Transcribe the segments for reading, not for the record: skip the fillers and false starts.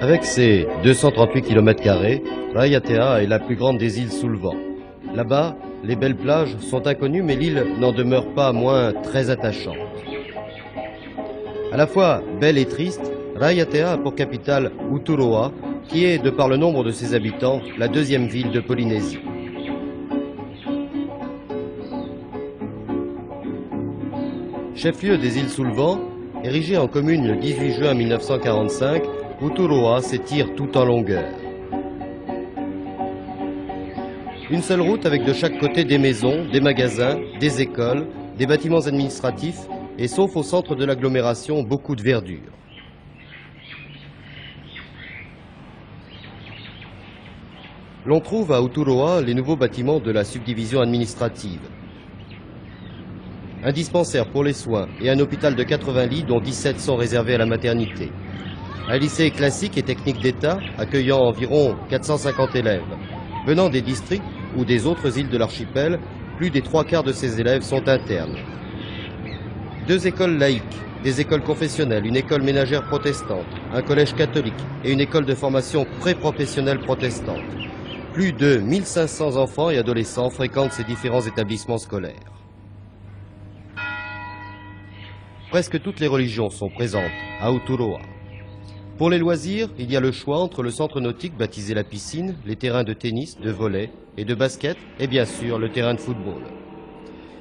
Avec ses 238 km², Raiatea est la plus grande des îles sous le vent. Là-bas, les belles plages sont inconnues, mais l'île n'en demeure pas moins très attachante. À la fois belle et triste, Raiatea a pour capitale Uturoa, qui est, de par le nombre de ses habitants, la deuxième ville de Polynésie. Chef-lieu des îles sous le vent, érigée en commune le 18 juin 1945, Uturoa s'étire tout en longueur. Une seule route avec de chaque côté des maisons, des magasins, des écoles, des bâtiments administratifs et, sauf au centre de l'agglomération, beaucoup de verdure. L'on trouve à Uturoa les nouveaux bâtiments de la subdivision administrative. Un dispensaire pour les soins et un hôpital de 80 lits dont 17 sont réservés à la maternité. Un lycée classique et technique d'État accueillant environ 450 élèves. Venant des districts ou des autres îles de l'archipel, plus des 3/4 de ces élèves sont internes. 2 écoles laïques, des écoles confessionnelles, une école ménagère protestante, un collège catholique et une école de formation pré-professionnelle protestante. Plus de 1500 enfants et adolescents fréquentent ces différents établissements scolaires. Presque toutes les religions sont présentes à Uturoa. Pour les loisirs, il y a le choix entre le centre nautique baptisé la piscine, les terrains de tennis, de volley et de basket et bien sûr le terrain de football.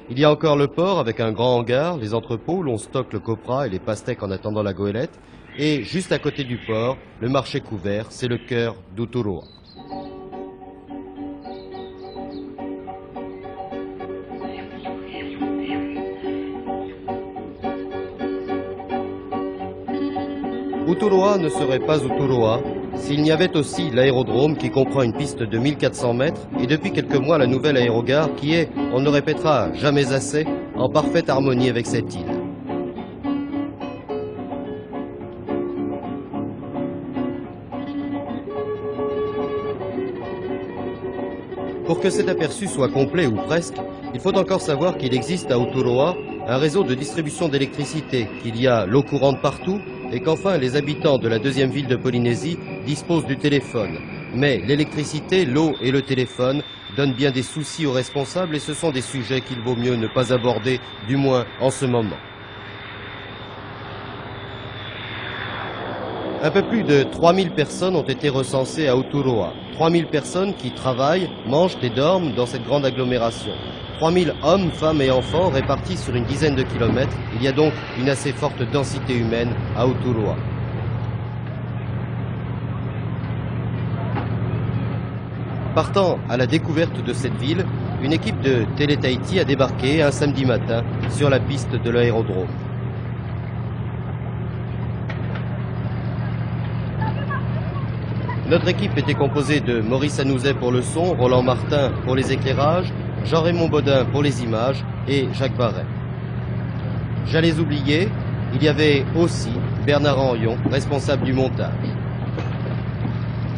Il y a encore le port avec un grand hangar, les entrepôts où l'on stocke le copra et les pastèques en attendant la goélette et juste à côté du port, le marché couvert, c'est le cœur d'Uturoa. Uturoa ne serait pas Uturoa s'il n'y avait aussi l'aérodrome qui comprend une piste de 1400 mètres et depuis quelques mois la nouvelle aérogare qui est, on ne répétera jamais assez, en parfaite harmonie avec cette île. Pour que cet aperçu soit complet ou presque, il faut encore savoir qu'il existe à Uturoa un réseau de distribution d'électricité, qu'il y a l'eau courante partout et qu'enfin les habitants de la deuxième ville de Polynésie disposent du téléphone. Mais l'électricité, l'eau et le téléphone donnent bien des soucis aux responsables et ce sont des sujets qu'il vaut mieux ne pas aborder, du moins en ce moment. Un peu plus de 3000 personnes ont été recensées à Uturoa. 3000 personnes qui travaillent, mangent et dorment dans cette grande agglomération. 3000 hommes, femmes et enfants répartis sur une dizaine de kilomètres. Il y a donc une assez forte densité humaine à Uturoa. Partant à la découverte de cette ville, une équipe de Télé Tahiti a débarqué un samedi matin sur la piste de l'aérodrome. Notre équipe était composée de Maurice Anouzet pour le son, Roland Martin pour les éclairages, Jean-Raymond Baudin pour les images et Jacques Barret. J'allais oublier, il y avait aussi Bernard Henrion, responsable du montage.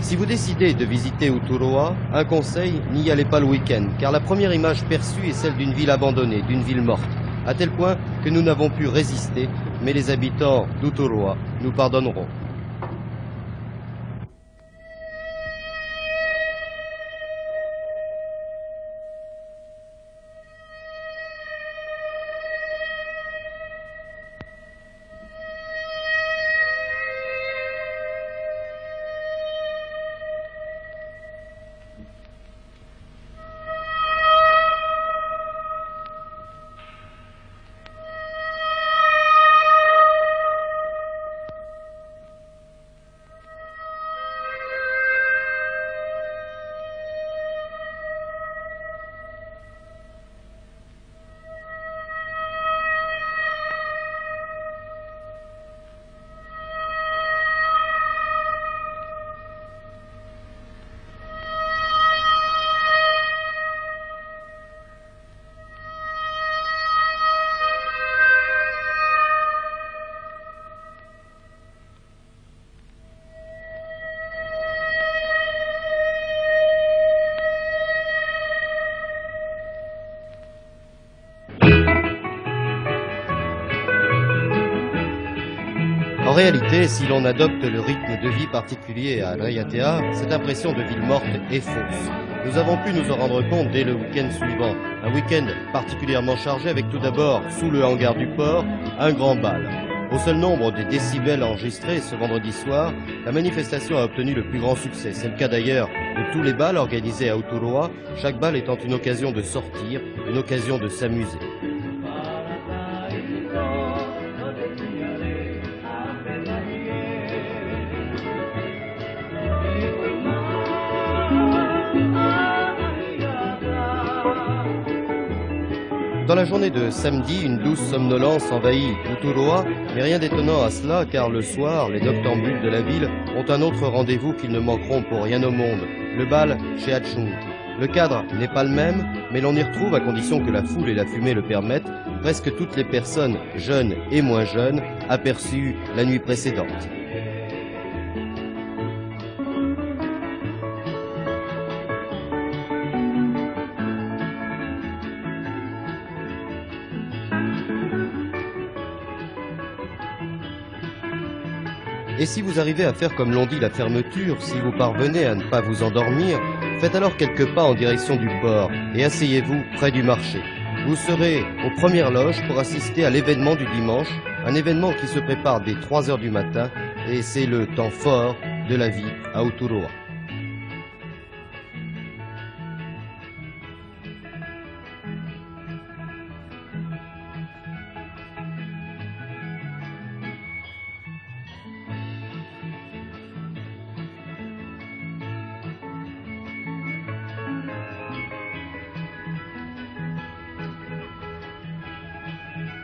Si vous décidez de visiter Uturoa, un conseil, n'y allez pas le week-end, car la première image perçue est celle d'une ville abandonnée, d'une ville morte, à tel point que nous n'avons pu résister, mais les habitants d'Uturoa nous pardonneront. réalité, si l'on adopte le rythme de vie particulier à Raiatea, cette impression de ville morte est fausse. Nous avons pu nous en rendre compte dès le week-end suivant. Un week-end particulièrement chargé avec tout d'abord, sous le hangar du port, un grand bal. Au seul nombre des décibels enregistrés ce vendredi soir, la manifestation a obtenu le plus grand succès. C'est le cas d'ailleurs de tous les bals organisés à Uturoa, chaque bal étant une occasion de sortir, une occasion de s'amuser. Dans la journée de samedi, une douce somnolence envahit Uturoa, mais rien d'étonnant à cela, car le soir, les noctambules de la ville ont un autre rendez-vous qu'ils ne manqueront pour rien au monde, le bal chez Hachung. Le cadre n'est pas le même, mais l'on y retrouve, à condition que la foule et la fumée le permettent, presque toutes les personnes, jeunes et moins jeunes, aperçues la nuit précédente. Et si vous arrivez à faire comme l'on dit la fermeture, si vous parvenez à ne pas vous endormir, faites alors quelques pas en direction du port et asseyez-vous près du marché. Vous serez aux premières loges pour assister à l'événement du dimanche, un événement qui se prépare dès 3 heures du matin et c'est le temps fort de la vie à Uturoa.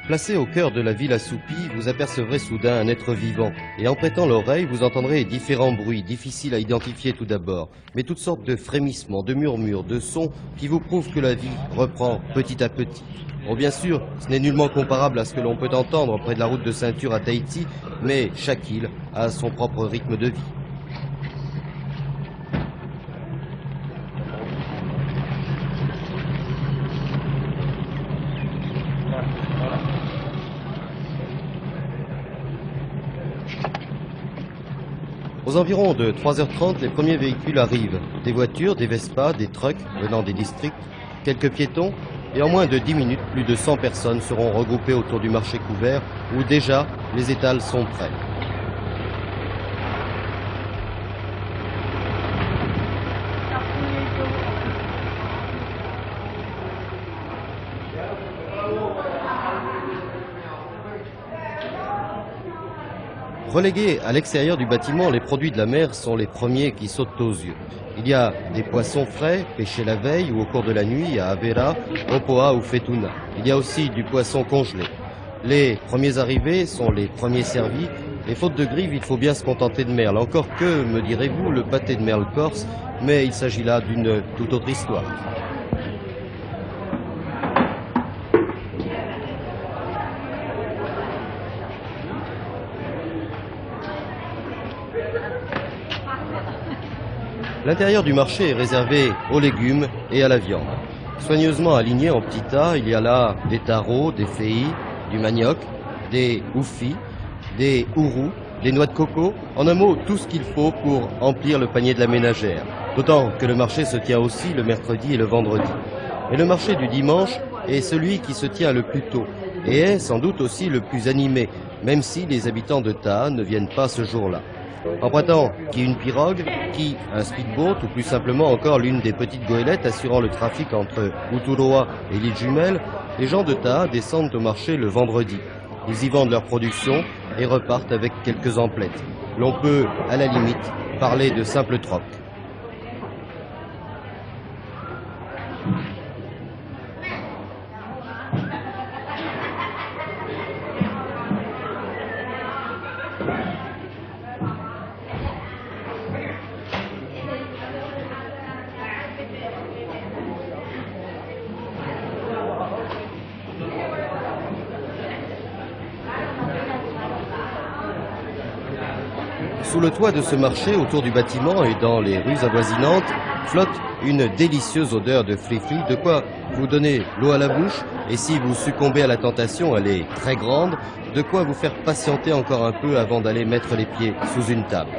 Placé au cœur de la ville assoupie, vous apercevrez soudain un être vivant, et en prêtant l'oreille, vous entendrez différents bruits, difficiles à identifier tout d'abord, mais toutes sortes de frémissements, de murmures, de sons qui vous prouvent que la vie reprend petit à petit. Bon, bien sûr, ce n'est nullement comparable à ce que l'on peut entendre près de la route de ceinture à Tahiti, mais chaque île a son propre rythme de vie. Aux environs de 3h30, les premiers véhicules arrivent. Des voitures, des Vespa, des trucks venant des districts, quelques piétons, et en moins de 10 minutes, plus de 100 personnes seront regroupées autour du marché couvert, où déjà les étals sont prêts. Relégués à l'extérieur du bâtiment, les produits de la mer sont les premiers qui sautent aux yeux. Il y a des poissons frais, pêchés la veille ou au cours de la nuit à Avera, Opoa ou Fetuna. Il y a aussi du poisson congelé. Les premiers arrivés sont les premiers servis, et faute de grive, il faut bien se contenter de merle. Encore que, me direz-vous, le pâté de merle corse, mais il s'agit là d'une toute autre histoire. L'intérieur du marché est réservé aux légumes et à la viande. Soigneusement alignés en petits tas, il y a là des taros, des fei, du manioc, des oufis, des ourous, des noix de coco, en un mot, tout ce qu'il faut pour emplir le panier de la ménagère. D'autant que le marché se tient aussi le mercredi et le vendredi. Et le marché du dimanche est celui qui se tient le plus tôt, et est sans doute aussi le plus animé, même si les habitants de Taha ne viennent pas ce jour-là. Empruntant qui une pirogue, qui un speedboat ou plus simplement encore l'une des petites goélettes assurant le trafic entre Uturoa et l'île jumelle, les gens de Taha descendent au marché le vendredi. Ils y vendent leur production et repartent avec quelques emplettes. L'on peut, à la limite, parler de simple troc. Sous le toit de ce marché, autour du bâtiment et dans les rues avoisinantes, flotte une délicieuse odeur de frifri, de quoi vous donner l'eau à la bouche, et si vous succombez à la tentation, elle est très grande, De quoi vous faire patienter encore un peu avant d'aller mettre les pieds sous une table.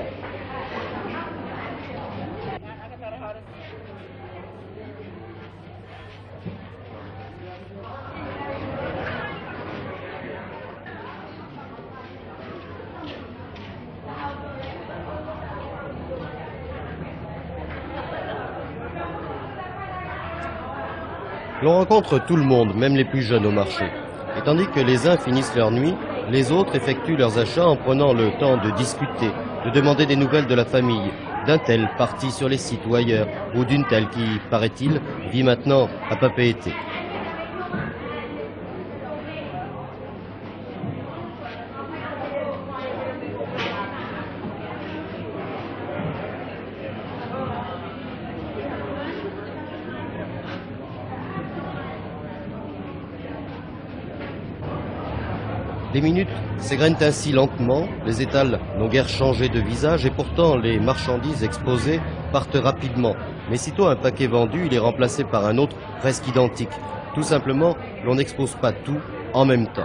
L'on rencontre tout le monde, même les plus jeunes au marché. Et tandis que les uns finissent leur nuit, les autres effectuent leurs achats en prenant le temps de discuter, de demander des nouvelles de la famille, d'un tel parti sur les sites ou ailleurs, ou d'une telle qui, paraît-il, vit maintenant à Papeete. Les minutes s'égrènent ainsi lentement, les étals n'ont guère changé de visage et pourtant les marchandises exposées partent rapidement. Mais sitôt un paquet vendu, il est remplacé par un autre presque identique. Tout simplement, l'on n'expose pas tout en même temps.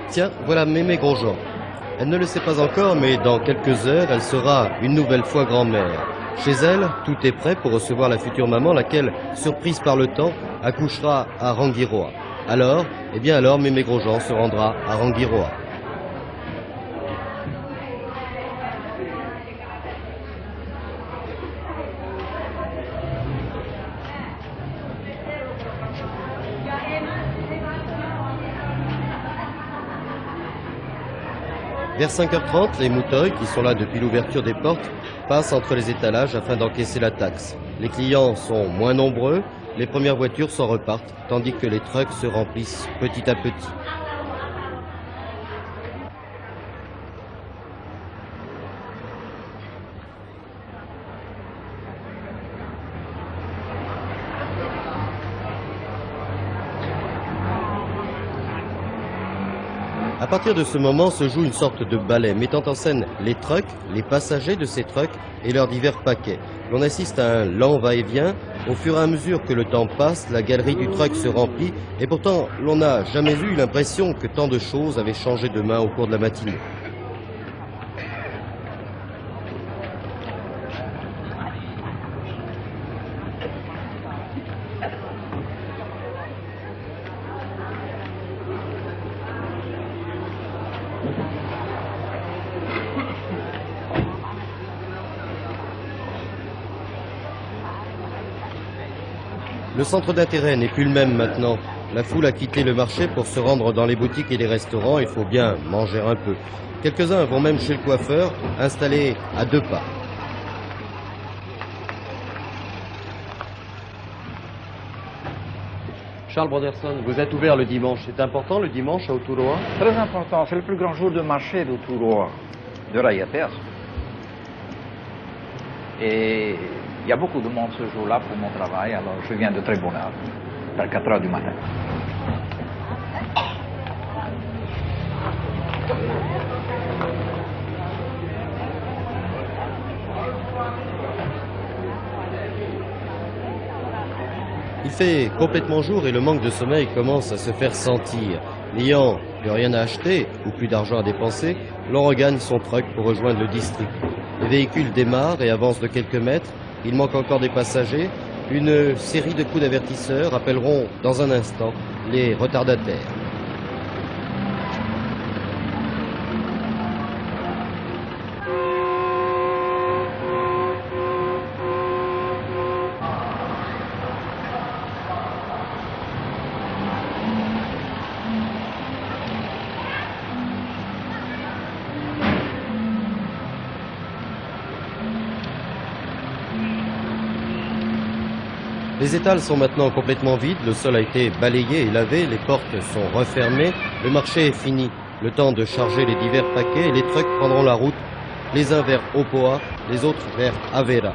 Tiens, voilà Mémé Grosjean. Elle ne le sait pas encore, mais dans quelques heures, elle sera une nouvelle fois grand-mère. Chez elle, tout est prêt pour recevoir la future maman, laquelle, surprise par le temps, accouchera à Rangiroa. Alors, Mémé Grosjean se rendra à Rangiroa. Vers 5h30, les mouteuils, qui sont là depuis l'ouverture des portes, passent entre les étalages afin d'encaisser la taxe. Les clients sont moins nombreux, les premières voitures s'en repartent, tandis que les trucks se remplissent petit à petit. À partir de ce moment se joue une sorte de ballet mettant en scène les trucks, les passagers de ces trucks et leurs divers paquets. L'on assiste à un lent va-et-vient. Au fur et à mesure que le temps passe, la galerie du truck se remplit et pourtant l'on n'a jamais eu l'impression que tant de choses avaient changé de main au cours de la matinée. Le centre d'intérêt n'est plus le même maintenant. La foule a quitté le marché pour se rendre dans les boutiques et les restaurants. Il faut bien manger un peu. Quelques-uns vont même chez le coiffeur, installé à 2 pas. Charles Broderson, vous êtes ouvert le dimanche. C'est important le dimanche à Uturoa? Très important. C'est le plus grand jour de marché d'Uturoa, de Raiateas. Et il y a beaucoup de monde ce jour-là pour mon travail, alors je viens de très bonne heure, vers 4 heures du matin. Il fait complètement jour et le manque de sommeil commence à se faire sentir. N'ayant plus rien à acheter ou plus d'argent à dépenser, l'on regagne son truck pour rejoindre le district. Les véhicules démarrent et avancent de quelques mètres. Il manque encore des passagers. Une série de coups d'avertisseurs appelleront dans un instant les retardataires. Les étals sont maintenant complètement vides, le sol a été balayé et lavé, les portes sont refermées, le marché est fini. Le temps de charger les divers paquets et les trucks prendront la route, les uns vers Opoa, les autres vers Avera.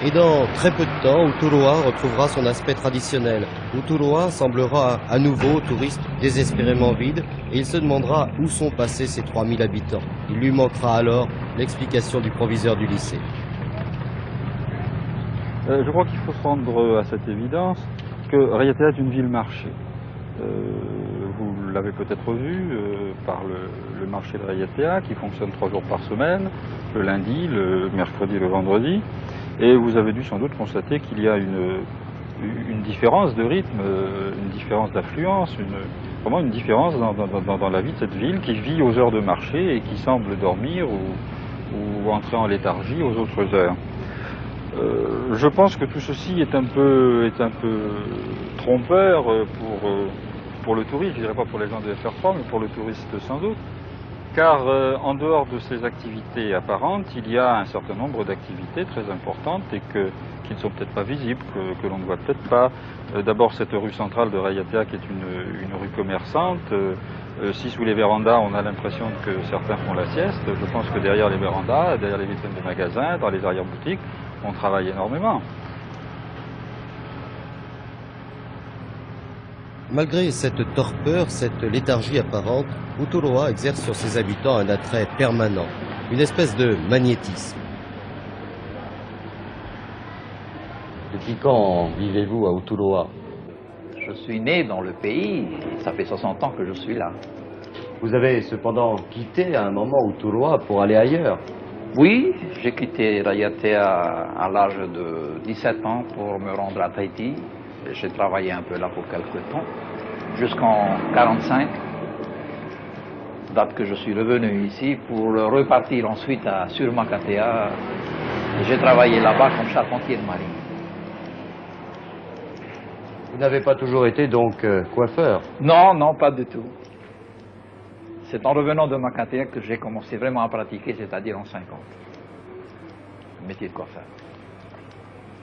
Et dans très peu de temps, Uturoa retrouvera son aspect traditionnel. Uturoa semblera à nouveau au touriste désespérément vide et il se demandera où sont passés ces 3000 habitants. Il lui manquera alors l'explication du proviseur du lycée. Je crois qu'il faut se rendre à cette évidence que Raiatea est une ville-marché. Vous l'avez peut-être vu par le marché de Raiatea qui fonctionne 3 jours par semaine, le lundi, le mercredi et le vendredi. Et vous avez dû sans doute constater qu'il y a une différence de rythme, une différence d'affluence, vraiment une différence dans la vie de cette ville qui vit aux heures de marché et qui semble dormir ou entrer en léthargie aux autres heures. Je pense que tout ceci est un peu trompeur pour le touriste, je dirais pas pour les gens de FR3, mais pour le touriste sans doute. Car en dehors de ces activités apparentes, il y a un certain nombre d'activités très importantes et qui ne sont peut-être pas visibles, que l'on ne voit peut-être pas. D'abord cette rue centrale de Raiatea qui est une rue commerçante. Si sous les vérandas on a l'impression que certains font la sieste, je pense que derrière les vérandas, derrière les vitrines de magasins, dans les arrière-boutiques, on travaille énormément. Malgré cette torpeur, cette léthargie apparente, Uturoa exerce sur ses habitants un attrait permanent, une espèce de magnétisme. Depuis quand vivez-vous à Uturoa? Je suis né dans le pays, ça fait 60 ans que je suis là. Vous avez cependant quitté à un moment Uturoa pour aller ailleurs. Oui, j'ai quitté Raiatea à l'âge de 17 ans pour me rendre à Tahiti. J'ai travaillé un peu là pour quelques temps, jusqu'en 1945, date que je suis revenu ici pour repartir ensuite sur Makatea. J'ai travaillé là-bas comme charpentier de marine. Vous n'avez pas toujours été donc coiffeur? Non, non, pas du tout. C'est en revenant de Makatea que j'ai commencé vraiment à pratiquer, c'est-à-dire en 50, le métier de coiffeur.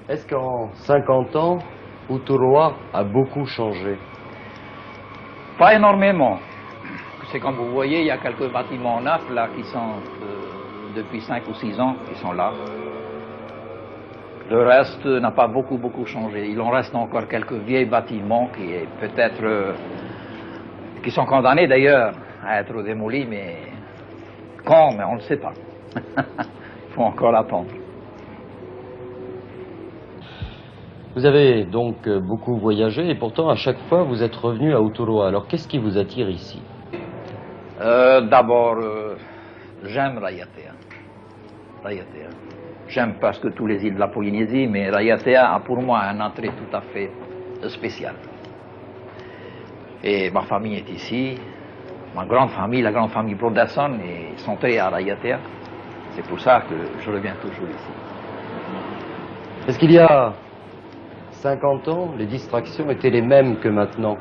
Est-ce qu'en 50 ans, Uturoa a beaucoup changé? Pas énormément. C'est comme vous voyez, il y a quelques bâtiments neufs là qui sont depuis 5 ou 6 ans qui sont là. Le reste n'a pas beaucoup changé. Il en reste encore quelques vieilles bâtiments qui peut-être qui sont condamnés d'ailleurs à être démolis, mais quand, mais on ne le sait pas. Il faut encore attendre. Vous avez donc beaucoup voyagé et pourtant à chaque fois vous êtes revenu à Uturoa. Alors qu'est-ce qui vous attire ici? D'abord, j'aime Raiatea. J'aime presque tous les îles de la Polynésie, mais Raiatea a pour moi un attrait tout à fait spécial. Et ma famille est ici, ma grande famille, la grande famille Broderson, est centrée à Raiatea. C'est pour ça que je reviens toujours ici. Est-ce qu'il y a 50 ans, les distractions étaient les mêmes que maintenant?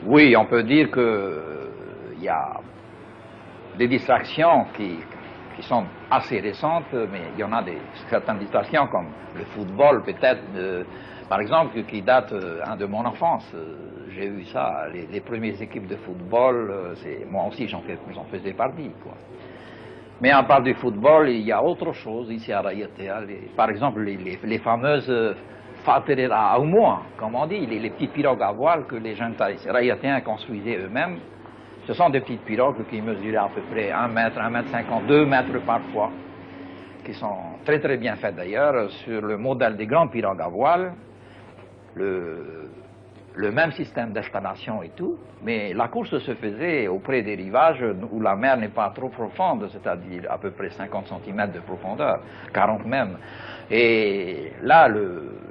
Oui, on peut dire qu'il y a des distractions qui sont assez récentes, mais il y en a certaines distractions comme le football peut-être, par exemple, qui date de mon enfance. J'ai vu ça, les premières équipes de football, moi aussi j'en faisais partie, quoi. Mais à part du football, il y a autre chose ici à Raiatea. Par exemple, les fameuses faterera au moins, comme on dit, les petites pirogues à voile que les jeunes Raiatéens construisaient eux-mêmes. Ce sont des petites pirogues qui mesuraient à peu près 1 mètre, 1 mètre 50, 2 mètres parfois, qui sont très très bien faites d'ailleurs, sur le modèle des grandes pirogues à voile. Le même système d'installation et tout, mais la course se faisait auprès des rivages où la mer n'est pas trop profonde, c'est-à-dire à peu près 50 cm de profondeur, 40 même. Et là,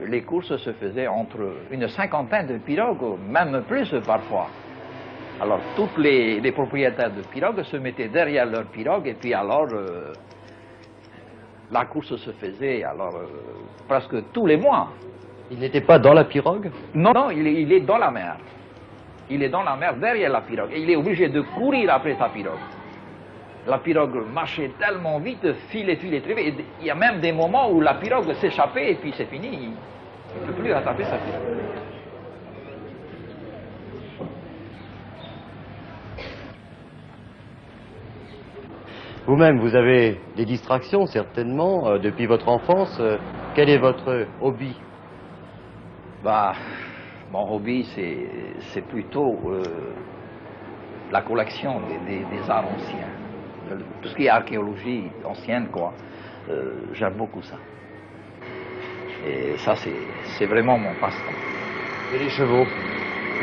les courses se faisaient entre une cinquantaine de pirogues, même plus parfois. Alors, tous les propriétaires de pirogues se mettaient derrière leur pirogue et puis alors, la course se faisait presque tous les mois. Il n'était pas dans la pirogue? Non, non, il est dans la mer. Il est dans la mer, derrière la pirogue. Et il est obligé de courir après sa pirogue. La pirogue marchait tellement vite, filait très vite. Et il y a même des moments où la pirogue s'échappait et puis c'est fini. Il ne peut plus rattraper sa pirogue. Vous-même, vous avez des distractions certainement depuis votre enfance. Quel est votre hobby? Bah, mon hobby, c'est plutôt la collection des arts anciens. Tout ce qui est archéologie ancienne, quoi. J'aime beaucoup ça. Et ça, c'est vraiment mon passe-temps. Et les chevaux?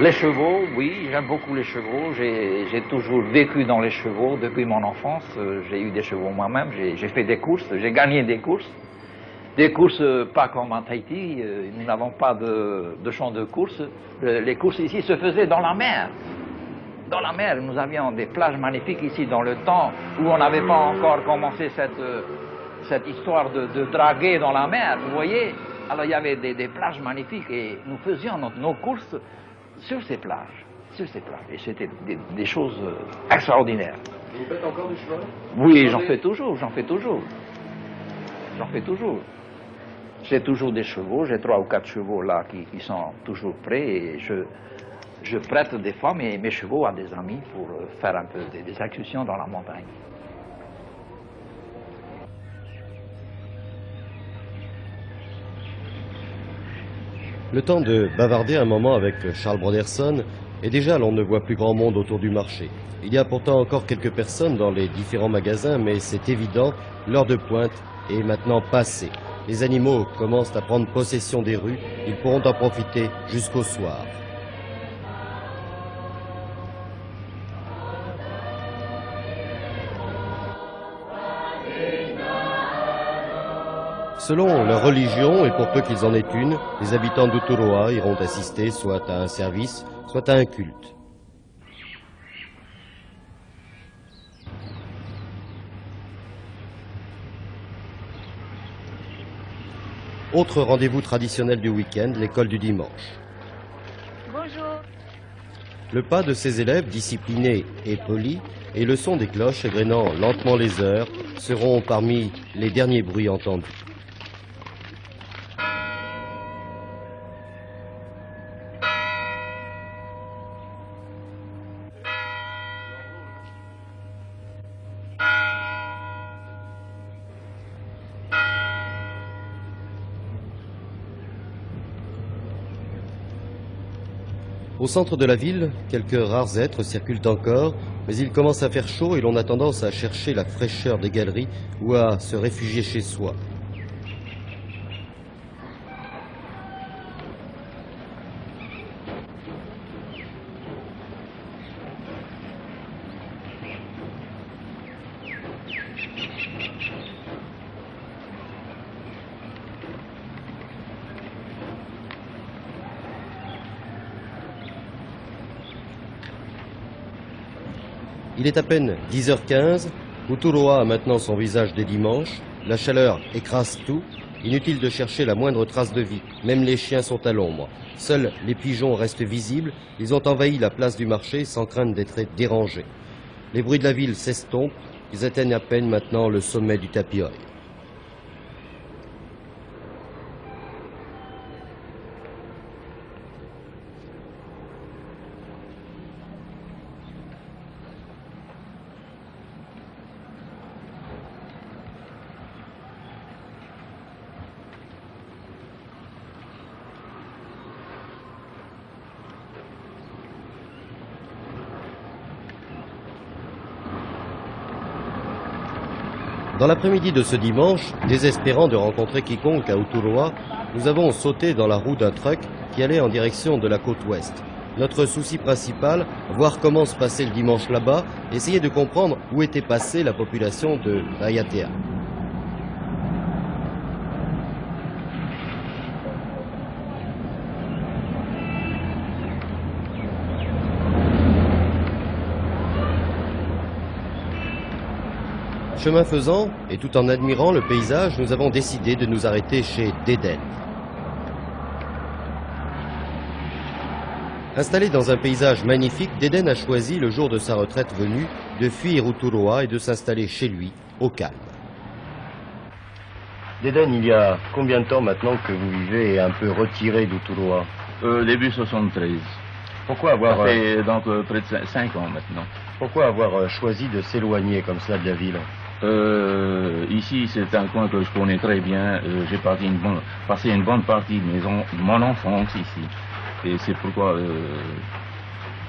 Les chevaux, oui, j'aime beaucoup les chevaux. J'ai toujours vécu dans les chevaux depuis mon enfance. J'ai eu des chevaux moi-même, j'ai fait des courses, j'ai gagné des courses. Des courses pas comme en Tahiti, nous n'avons pas de champ de course. Les courses ici se faisaient dans la mer. Dans la mer, nous avions des plages magnifiques ici dans le temps où on n'avait pas encore commencé cette histoire de draguer dans la mer, vous voyez. Alors il y avait des plages magnifiques et nous faisions nos courses sur ces plages. Et c'était des choses extraordinaires. Vous faites encore du cheval? Oui, j'en fais toujours. J'ai toujours des chevaux, j'ai 3 ou 4 chevaux là qui sont toujours prêts et je prête des fois mes chevaux à des amis pour faire un peu des excursions dans la montagne. Le temps de bavarder un moment avec Charles Broderson, et déjà l'on ne voit plus grand monde autour du marché. Il y a pourtant encore quelques personnes dans les différents magasins, mais c'est évident, l'heure de pointe est maintenant passée. Les animaux commencent à prendre possession des rues, ils pourront en profiter jusqu'au soir. Selon leur religion, et pour peu qu'ils en aient une, les habitants d'Uturoa iront assister soit à un service, soit à un culte. Autre rendez-vous traditionnel du week-end, l'école du dimanche. Bonjour. Le pas de ces élèves disciplinés et polis et le son des cloches égrenant lentement les heures seront parmi les derniers bruits entendus. Au centre de la ville, quelques rares êtres circulent encore, mais il commence à faire chaud et l'on a tendance à chercher la fraîcheur des galeries ou à se réfugier chez soi. Il est à peine 10h15, Uturoa a maintenant son visage des dimanches, la chaleur écrase tout, inutile de chercher la moindre trace de vie, même les chiens sont à l'ombre. Seuls les pigeons restent visibles, ils ont envahi la place du marché sans crainte d'être dérangés. Les bruits de la ville s'estompent, ils atteignent à peine maintenant le sommet du Tapioy. Dans l'après-midi de ce dimanche, désespérant de rencontrer quiconque à Uturoa, nous avons sauté dans la roue d'un truck qui allait en direction de la côte ouest. Notre souci principal, voir comment se passait le dimanche là-bas, essayer de comprendre où était passée la population de Raiatea. Chemin faisant, et tout en admirant le paysage, nous avons décidé de nous arrêter chez Deden. Installé dans un paysage magnifique, Deden a choisi, le jour de sa retraite venue, de fuir Uturoa et de s'installer chez lui, au calme. Deden, il y a combien de temps maintenant que vous vivez un peu retiré d'Uturoa? Début 73. Pourquoi avoir, Ça fait donc près de 5 ans maintenant. pourquoi avoir choisi de s'éloigner comme ça de la ville? Ici, c'est un coin que je connais très bien. J'ai passé une bonne partie de mon enfance ici. Et c'est pourquoi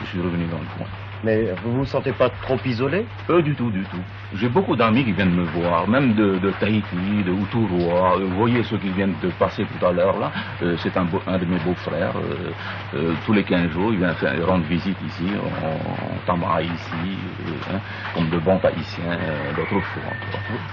je suis revenu dans le coin. Mais vous vous sentez pas trop isolé? Du tout, du tout. J'ai beaucoup d'amis qui viennent me voir, même de Tahiti, de Uturoa. Vous voyez ceux qui viennent de passer tout à l'heure là. C'est un de mes beaux-frères. Tous les 15 jours, il vient rendre visite ici. On tamaille ici, comme de bons Tahitiens d'autrefois.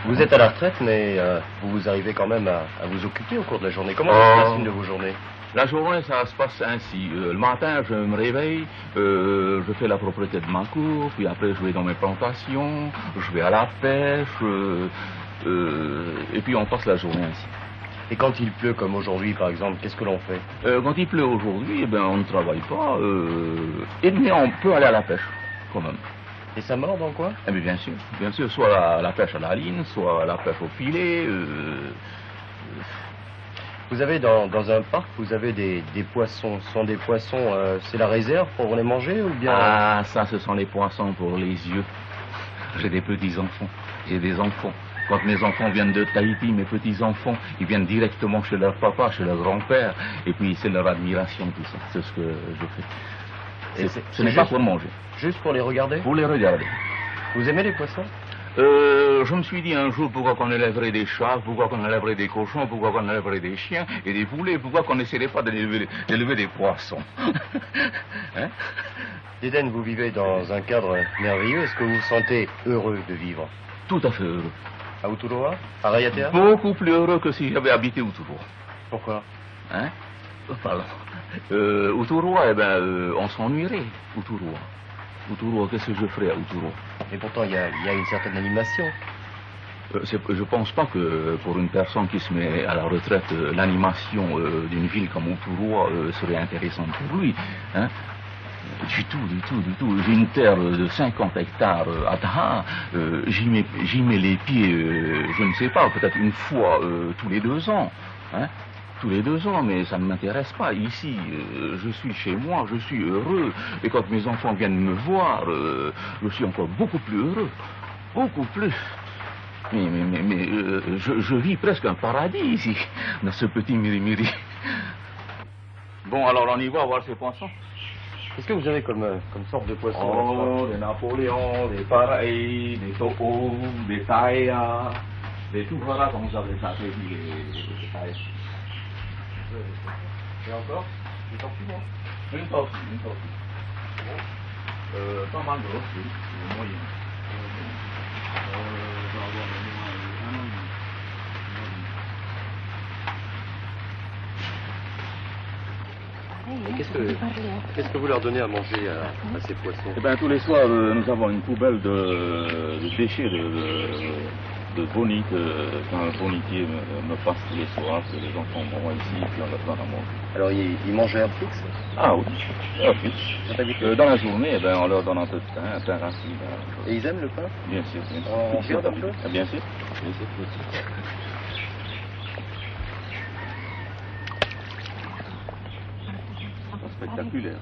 Vous êtes à la retraite, mais vous arrivez quand même à vous occuper au cours de la journée. Comment ça se passe une de vos journées? La journée, ça se passe ainsi. Le matin, je me réveille, je fais la propreté de ma cour, puis après, je vais dans mes plantations, je vais à la pêche, et puis on passe la journée ainsi. Et quand il pleut, comme aujourd'hui, par exemple, qu'est-ce que l'on fait? Quand il pleut aujourd'hui, eh ben, on ne travaille pas, mais on peut aller à la pêche, quand même. Et ça mord dans quoi? Eh bien sûr, soit la pêche à la ligne, soit la pêche au filet. Vous avez dans un parc, vous avez des poissons. Ce sont des poissons, c'est la réserve pour les manger ou bien? Ah, ça, ce sont les poissons pour les yeux. J'ai des petits-enfants, j'ai des enfants. Quand mes enfants viennent de Tahiti, mes petits-enfants, ils viennent directement chez leur papa, chez leur grand-père. Et puis, c'est leur admiration, tout ça. C'est ce que je fais. Ce n'est pas pour manger. Juste pour les regarder? Pour les regarder. Vous aimez les poissons? Je me suis dit un jour, pourquoi qu'on élèverait des chats, pourquoi qu'on élèverait des cochons, pourquoi qu'on élèverait des chiens et des poulets, pourquoi qu'on n'essaierait pas d'élever des poissons. Hein? Dédène, vous vivez dans un cadre merveilleux. Est-ce que vous vous sentez heureux de vivre? Tout à fait heureux. À Uturoa? À Raiatea? Beaucoup plus heureux que si j'avais habité Uturoa. Pourquoi? Hein? Pardon. Uturoa, eh ben, on s'ennuierait, Uturoa. Uturoa, qu'est-ce que je ferais à Uturoa? Et pourtant, il y a une certaine animation. Je pense pas que pour une personne qui se met à la retraite, l'animation d'une ville comme Uturoa serait intéressante pour lui. Hein? Du tout. J'ai une terre de 50 hectares à Taha. J'y mets les pieds, je ne sais pas, peut-être une fois tous les 2 ans. Hein? Tous les 2 ans, mais ça ne m'intéresse pas. Ici, je suis chez moi, je suis heureux. Et quand mes enfants viennent me voir, je suis encore beaucoup plus heureux. Beaucoup plus. Mais je vis presque un paradis ici, dans ce petit Mirimiri. Bon, alors on y va voir ces poissons. Qu'est-ce que vous avez comme sorte de poisson? Oh, des Napoléons, des Paraïs, des Topos, des Taïas, des tout voilà, comme vous avez ça, les Taïas. Et encore? Une tortue, moi? Une tortue. Pas mal grosse, oui, moyen. Qu'est-ce que vous leur donnez à manger à ces poissons? Eh bien, tous les soirs, nous avons une poubelle de déchets de bonite, qu'un bonitier me passe tous les soirs, que les enfants vont ici, puis on leur donne à manger. Alors, ils mangent un fixe? Ah oui, un fixe. Dans la journée, eh ben, on leur donne un peu de pain, un pain rassis. Et ils aiment le pain? Bien sûr. On regarde un peu? Ah, bien sûr. Spectaculaire.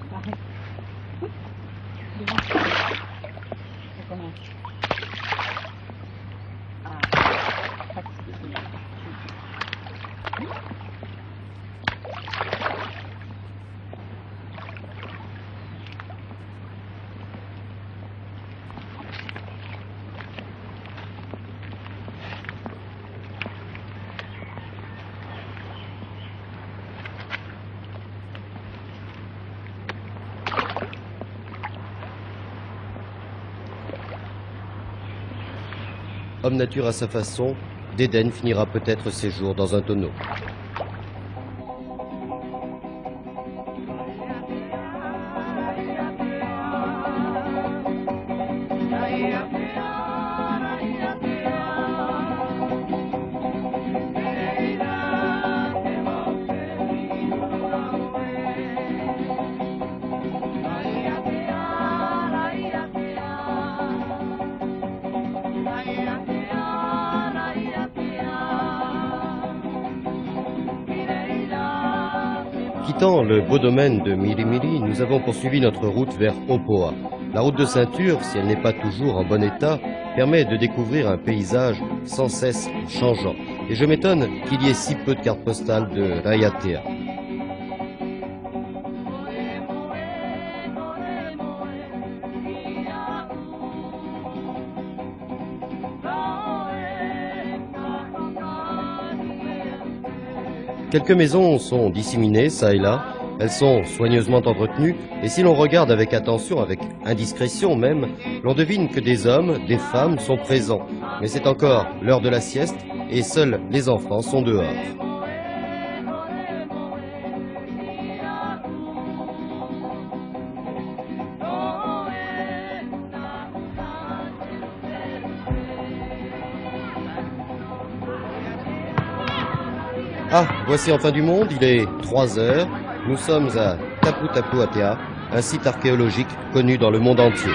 Homme nature à sa façon, Dédène finira peut-être ses jours dans un tonneau. Quittant le beau domaine de Mirimiri, nous avons poursuivi notre route vers Opoa. La route de ceinture, si elle n'est pas toujours en bon état, permet de découvrir un paysage sans cesse changeant. Et je m'étonne qu'il y ait si peu de cartes postales de Raiatea. Quelques maisons sont disséminées, ça et là. Elles sont soigneusement entretenues, et si l'on regarde avec attention, avec indiscrétion même, l'on devine que des hommes, des femmes sont présents. Mais c'est encore l'heure de la sieste, et seuls les enfants sont dehors. Ah, voici enfin du monde, il est 3 heures. Nous sommes à Tapu Tapu Atea, un site archéologique connu dans le monde entier.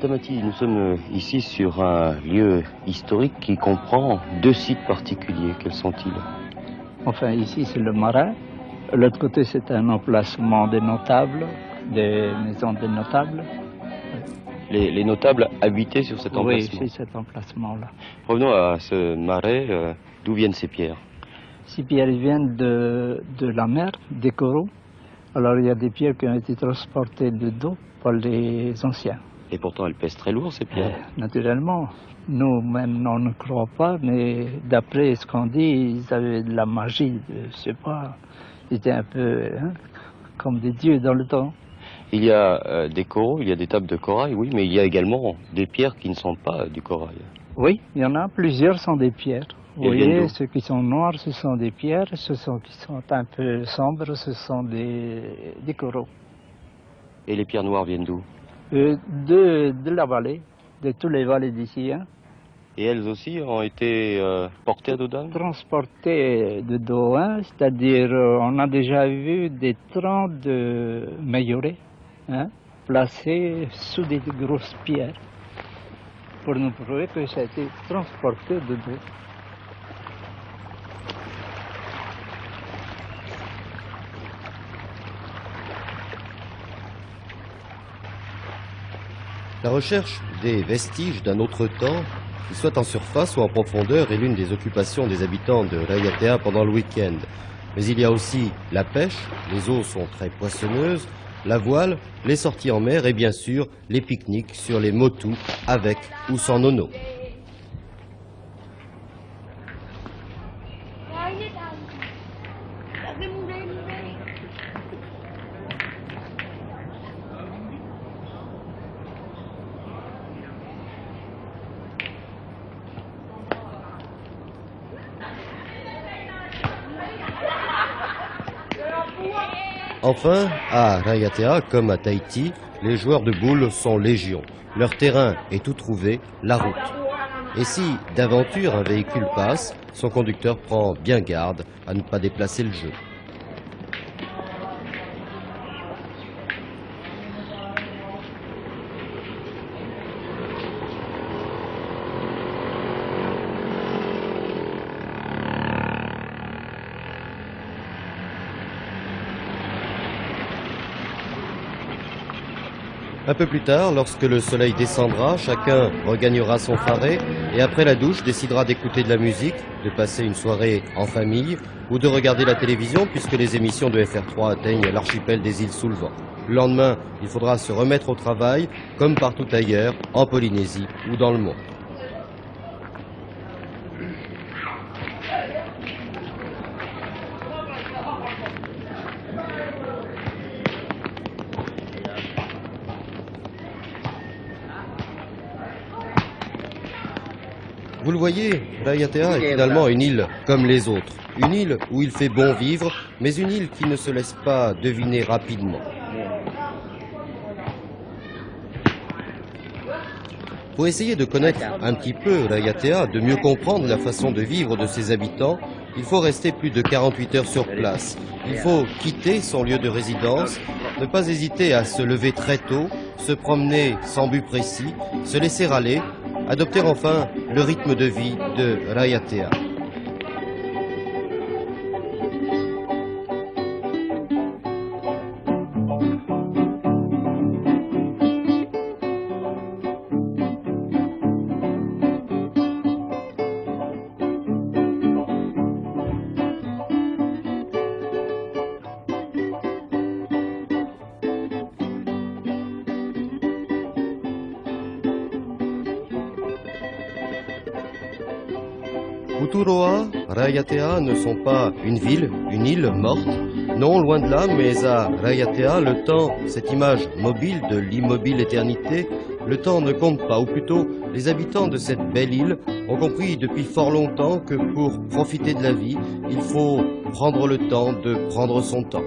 Tamati, nous sommes ici sur un lieu historique qui comprend 2 sites particuliers. Quels sont-ils? Enfin, ici, c'est le marais. L'autre côté, c'est un emplacement des notables, des maisons des notables. Les notables habitaient sur cet emplacement? Oui, c'est cet emplacement-là. Revenons à ce marais. D'où viennent ces pierres? Ces pierres viennent de la mer, des coraux. Alors, il y a des pierres qui ont été transportées de dos par les anciens. Et pourtant, elles pèsent très lourd, ces pierres. Naturellement. Nous, maintenant, on ne croit pas, mais d'après ce qu'on dit, ils avaient de la magie, je sais pas. Ils étaient un peu comme des dieux dans le temps. Il y a des coraux, il y a des tables de corail, oui, mais il y a également des pierres qui ne sont pas du corail. Oui, il y en a plusieurs sont des pierres. Vous voyez, ceux qui sont noirs, ce sont des pierres, ceux qui sont un peu sombres, ce sont des coraux. Et les pierres noires viennent d'où? De la vallée, de tous les vallées d'ici. Et elles aussi ont été portées à dos d'âne? Transportées de dos, c'est-à-dire on a déjà vu des troncs de mailloret placés sous des grosses pierres pour nous prouver que ça a été transporté de dos. La recherche des vestiges d'un autre temps, qu'il soit en surface ou en profondeur, est l'une des occupations des habitants de Raiatea pendant le week-end. Mais il y a aussi la pêche, les eaux sont très poissonneuses, la voile, les sorties en mer et bien sûr les pique-niques sur les motus avec ou sans nono. Enfin, à Raiatea, comme à Tahiti, les joueurs de boules sont légion. Leur terrain est tout trouvé, la route. Et si, d'aventure, un véhicule passe, son conducteur prend bien garde à ne pas déplacer le jeu. Un peu plus tard, lorsque le soleil descendra, chacun regagnera son faret et après la douche décidera d'écouter de la musique, de passer une soirée en famille ou de regarder la télévision puisque les émissions de FR3 atteignent l'archipel des îles sous le vent. Le lendemain, il faudra se remettre au travail comme partout ailleurs, en Polynésie ou dans le monde. Vous le voyez, Raiatea est finalement une île comme les autres. Une île où il fait bon vivre, mais une île qui ne se laisse pas deviner rapidement. Pour essayer de connaître un petit peu Raiatea, de mieux comprendre la façon de vivre de ses habitants, il faut rester plus de 48 heures sur place. Il faut quitter son lieu de résidence, ne pas hésiter à se lever très tôt, se promener sans but précis, se laisser aller, adopter enfin le rythme de vie de Rayatea. Uturoa, Rayatea ne sont pas une ville, une île morte. Non, loin de là, mais à Rayatea, le temps, cette image mobile de l'immobile éternité, le temps ne compte pas, ou plutôt, les habitants de cette belle île ont compris depuis fort longtemps que pour profiter de la vie, il faut prendre le temps de prendre son temps.